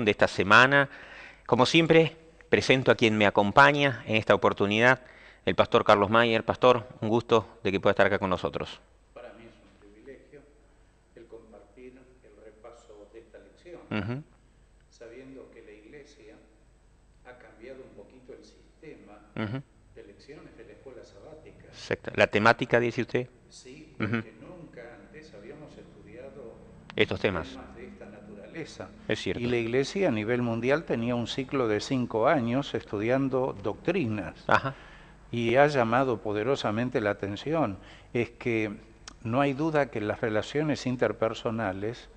de esta semana. Como siempre, presento a quien me acompaña en esta oportunidad, el pastor Carlos Mayer. Pastor, un gusto de que pueda estar acá con nosotros. Para mí es un privilegio el compartir el repaso de esta lección, sabiendo que la Iglesia ha cambiado un poquito el sistema de lecciones de la escuela sabática. Exacto. ¿La temática, dice usted? Sí, porque nunca antes habíamos estudiado estos temas de esta naturaleza. Es cierto. Y la Iglesia a nivel mundial tenía un ciclo de 5 años estudiando doctrinas. Ajá. Y ha llamado poderosamente la atención. Es que no hay duda que en las relaciones interpersonales,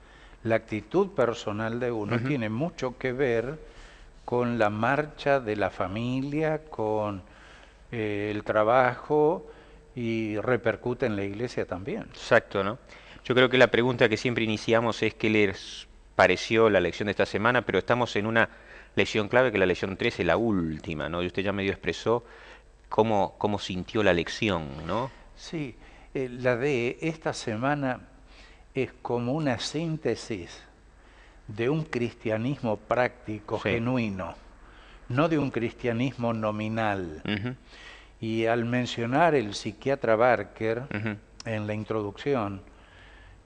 la actitud personal de uno tiene mucho que ver con la marcha de la familia, con el trabajo, y repercute en la iglesia también. Exacto, ¿no? Yo creo que la pregunta que siempre iniciamos es qué les pareció la lección de esta semana, pero estamos en una lección clave, que es la lección 13, la última, ¿no? Y usted ya medio expresó cómo sintió la lección, ¿no? Sí, la de esta semana es como una síntesis de un cristianismo práctico, Sí. genuino, no de un cristianismo nominal. Ujú. Y al mencionar el psiquiatra Barker Ujú. en la introducción,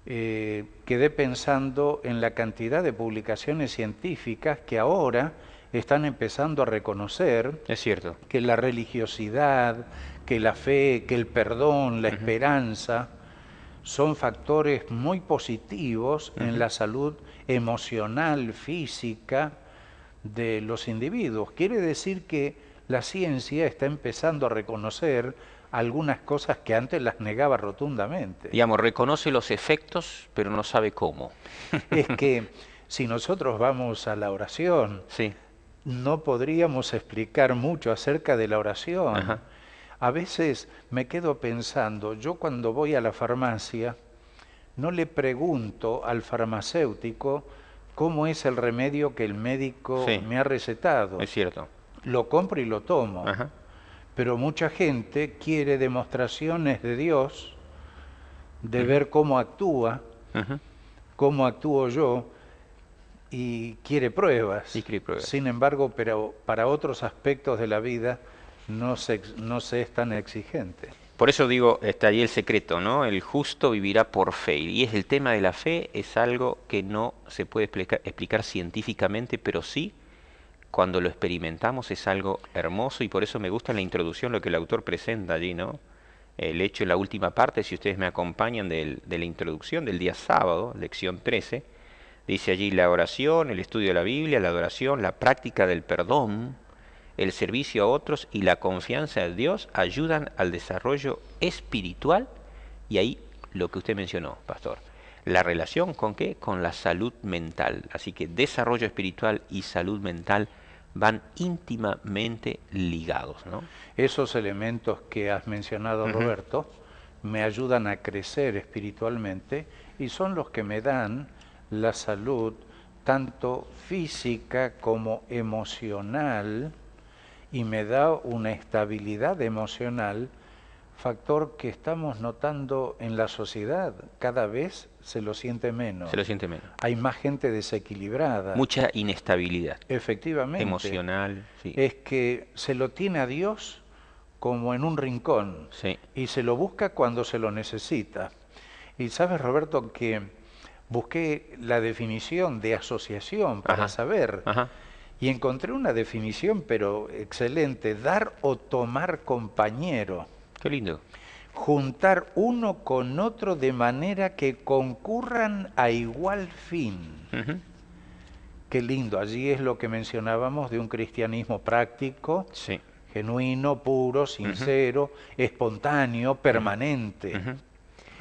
quedé pensando en la cantidad de publicaciones científicas que ahora están empezando a reconocer Es cierto. que la religiosidad, que la fe, que el perdón, la esperanza, son factores muy positivos en la salud emocional, física de los individuos. Quiere decir que la ciencia está empezando a reconocer algunas cosas que antes las negaba rotundamente. Digamos, reconoce los efectos, pero no sabe cómo. Es que si nosotros vamos a la oración, Sí. no podríamos explicar mucho acerca de la oración. Ajá. A veces me quedo pensando, yo cuando voy a la farmacia, no le pregunto al farmacéutico cómo es el remedio que el médico Sí. me ha recetado. Es cierto. Lo compro y lo tomo. Ajá. Pero mucha gente quiere demostraciones de Dios, de ver cómo actúa, Ujú. cómo actúo yo, y quiere pruebas. Y quiere pruebas. Sin embargo, pero para otros aspectos de la vida no se es tan exigente. Por eso digo, está ahí el secreto, ¿no? El justo vivirá por fe. Y es el tema de la fe, es algo que no se puede explicar científicamente, pero sí, cuando lo experimentamos es algo hermoso, y por eso me gusta en la introducción lo que el autor presenta allí, ¿no? El hecho en la última parte, si ustedes me acompañan de la introducción del día sábado, lección 13, dice allí la oración, el estudio de la Biblia, la adoración, la práctica del perdón, el servicio a otros y la confianza en Dios ayudan al desarrollo espiritual, y ahí lo que usted mencionó, pastor, la relación con qué, con la salud mental. Así que desarrollo espiritual y salud mental van íntimamente ligados, ¿no? Esos elementos que has mencionado, Roberto, me ayudan a crecer espiritualmente y son los que me dan la salud tanto física como emocional, y me da una estabilidad emocional, factor que estamos notando en la sociedad. Cada vez se lo siente menos. Se lo siente menos. Hay más gente desequilibrada. Mucha inestabilidad. Efectivamente. Emocional, sí. Es que se lo tiene a Dios como en un rincón, Sí. y se lo busca cuando se lo necesita. Y sabes, Roberto, que busqué la definición de asociación para saber, y encontré una definición, pero excelente: dar o tomar compañero. Qué lindo. Juntar uno con otro de manera que concurran a igual fin. Qué lindo. Allí es lo que mencionábamos de un cristianismo práctico, Sí. genuino, puro, sincero, espontáneo, permanente,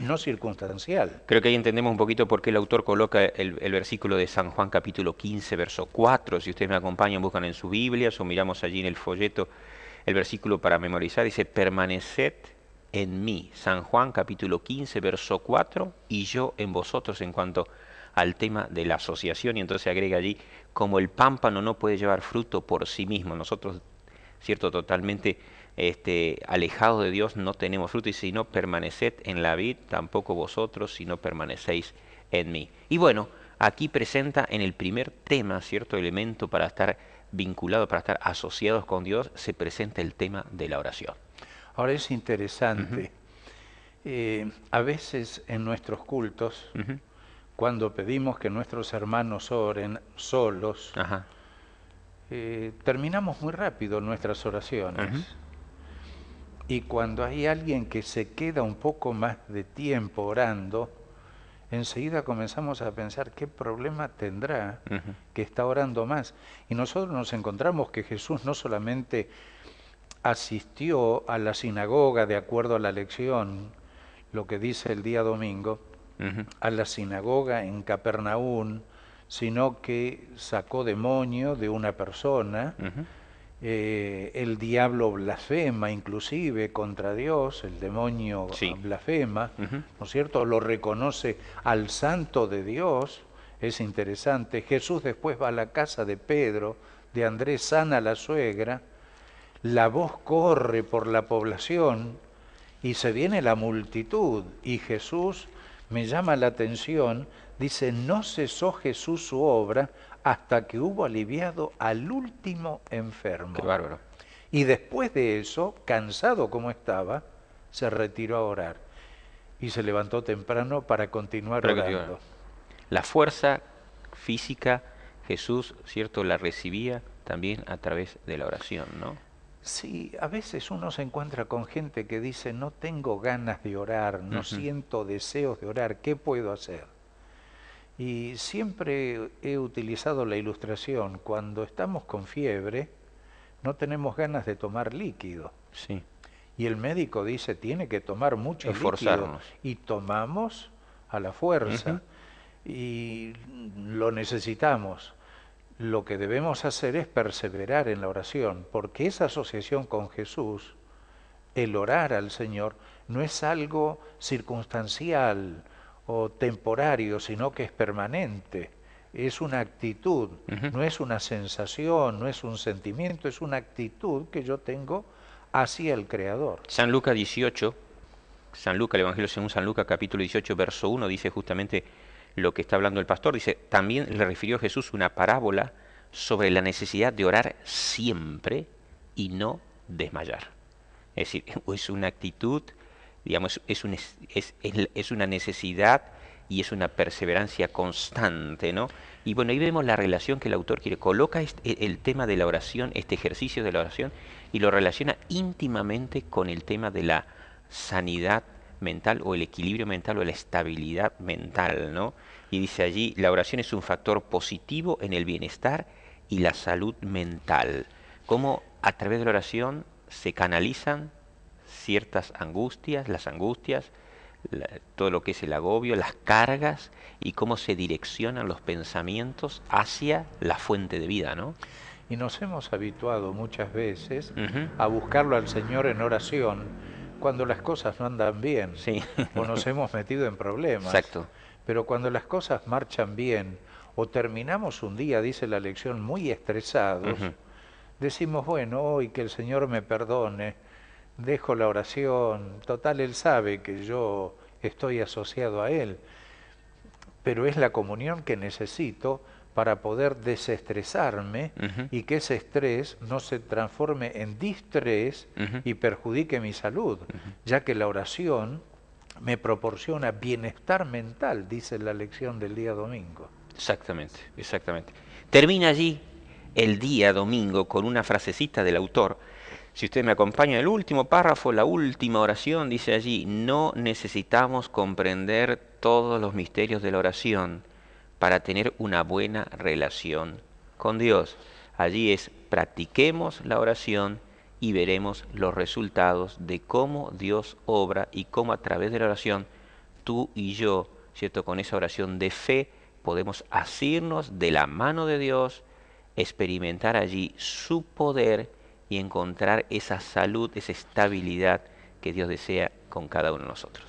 no circunstancial. Creo que ahí entendemos un poquito por qué el autor coloca el versículo de San Juan capítulo 15, verso 4. Si ustedes me acompañan, buscan en sus Biblias o miramos allí en el folleto el versículo para memorizar. Dice, permaneced en mí. San Juan capítulo 15, verso 4, y yo en vosotros, en cuanto al tema de la asociación. Y entonces agrega allí, como el pámpano no puede llevar fruto por sí mismo, nosotros, cierto, totalmente alejados de Dios no tenemos fruto, y si no permaneced en la vid, tampoco vosotros si no permanecéis en mí. Y bueno, aquí presenta en el primer tema, cierto elemento para estar vinculado, para estar asociados con Dios, se presenta el tema de la oración. Ahora es interesante, a veces en nuestros cultos, cuando pedimos que nuestros hermanos oren solos, Ajá. Terminamos muy rápido nuestras oraciones. Y cuando hay alguien que se queda un poco más de tiempo orando, enseguida comenzamos a pensar qué problema tendrá que está orando más. Y nosotros nos encontramos que Jesús no solamente asistió a la sinagoga de acuerdo a la lección, lo que dice el día domingo, a la sinagoga en Capernaum, sino que sacó demonio de una persona. El diablo blasfema inclusive contra Dios, el demonio blasfema, ¿no es cierto? Lo reconoce al santo de Dios, es interesante. Jesús después va a la casa de Pedro, de Andrés, sana a la suegra, la voz corre por la población y se viene la multitud y Jesús, me llama la atención, dice, no cesó Jesús su obra hasta que hubo aliviado al último enfermo. Qué bárbaro. Y después de eso, cansado como estaba, se retiró a orar. Y se levantó temprano para continuar orando. La fuerza física, Jesús, ¿cierto?, la recibía también a través de la oración, ¿no? Sí, a veces uno se encuentra con gente que dice, no tengo ganas de orar, no siento deseos de orar, ¿qué puedo hacer? Y siempre he utilizado la ilustración, cuando estamos con fiebre, no tenemos ganas de tomar líquido. Sí. Y el médico dice, tiene que tomar mucho líquido. Y tomamos a la fuerza. Y lo necesitamos. Lo que debemos hacer es perseverar en la oración, porque esa asociación con Jesús, el orar al Señor, no es algo circunstancial o temporario, sino que es permanente. Es una actitud, no es una sensación, no es un sentimiento, es una actitud que yo tengo hacia el Creador. San Lucas 18, el Evangelio según San Lucas capítulo 18, verso 1, dice justamente lo que está hablando el pastor. Dice, también le refirió Jesús una parábola sobre la necesidad de orar siempre y no desmayar. Es decir, es una actitud, digamos, es una necesidad y es una perseverancia constante, ¿no? Y bueno, ahí vemos la relación que el autor quiere. Coloca el tema de la oración, este ejercicio de la oración, y lo relaciona íntimamente con el tema de la sanidad mental o el equilibrio mental o la estabilidad mental, ¿no? Y dice allí, la oración es un factor positivo en el bienestar y la salud mental. Cómo a través de la oración se canalizan ciertas angustias, todo lo que es el agobio, las cargas, y cómo se direccionan los pensamientos hacia la fuente de vida, ¿no? Y nos hemos habituado muchas veces a buscarlo al Señor en oración cuando las cosas no andan bien, o nos hemos metido en problemas. Exacto. Pero cuando las cosas marchan bien, o terminamos un día, dice la lección, muy estresados, decimos, bueno, hoy que el Señor me perdone, dejo la oración, total, Él sabe que yo estoy asociado a Él, pero es la comunión que necesito para poder desestresarme y que ese estrés no se transforme en distrés y perjudique mi salud, ya que la oración me proporciona bienestar mental, dice la lección del día domingo. Exactamente, exactamente. Termina allí el día domingo con una frasecita del autor. Si usted me acompaña en el último párrafo, la última oración, dice allí, no necesitamos comprender todos los misterios de la oración para tener una buena relación con Dios. Allí es, practiquemos la oración y veremos los resultados de cómo Dios obra y cómo a través de la oración tú y yo, ¿cierto?, con esa oración de fe podemos asirnos de la mano de Dios, experimentar allí su poder y encontrar esa salud, esa estabilidad que Dios desea con cada uno de nosotros.